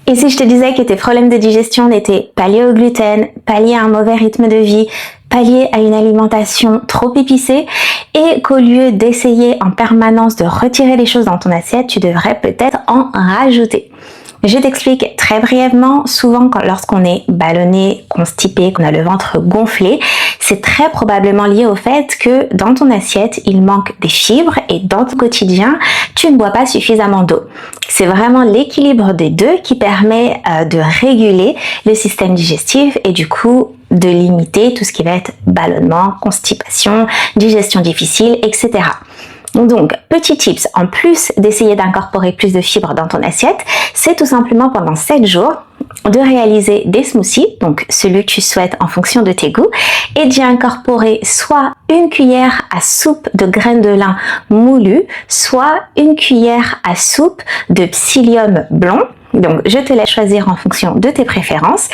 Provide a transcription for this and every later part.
Et si je te disais que tes problèmes de digestion n'étaient pas liés au gluten, pas liés à un mauvais rythme de vie, pas liés à une alimentation trop épicée, et qu'au lieu d'essayer en permanence de retirer les choses dans ton assiette, tu devrais peut-être en rajouter. Je t'explique très brièvement. Souvent, lorsqu'on est ballonné, constipé, qu'on a le ventre gonflé, c'est très probablement lié au fait que dans ton assiette, il manque des fibres et dans ton quotidien, tu ne bois pas suffisamment d'eau. C'est vraiment l'équilibre des deux qui permet de réguler le système digestif et du coup de limiter tout ce qui va être ballonnement, constipation, digestion difficile, etc. Donc, petit tips, en plus d'essayer d'incorporer plus de fibres dans ton assiette, c'est tout simplement pendant 7 jours de réaliser des smoothies, donc celui que tu souhaites en fonction de tes goûts, et d'y incorporer soit une cuillère à soupe de graines de lin moulues, soit une cuillère à soupe de psyllium blond. Donc, je te laisse choisir en fonction de tes préférences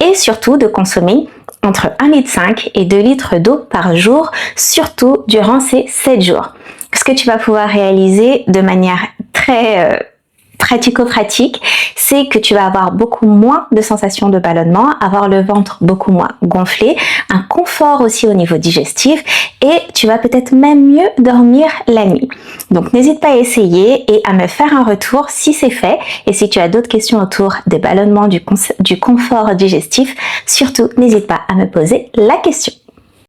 et surtout de consommer entre 1,5 litre et 2 litres d'eau par jour, surtout durant ces 7 jours. Ce que tu vas pouvoir réaliser de manière très pratico-pratique, c'est que tu vas avoir beaucoup moins de sensations de ballonnement, avoir le ventre beaucoup moins gonflé, un confort aussi au niveau digestif et tu vas peut-être même mieux dormir la nuit. Donc n'hésite pas à essayer et à me faire un retour si c'est fait et si tu as d'autres questions autour des ballonnements, du confort digestif, surtout n'hésite pas à me poser la question.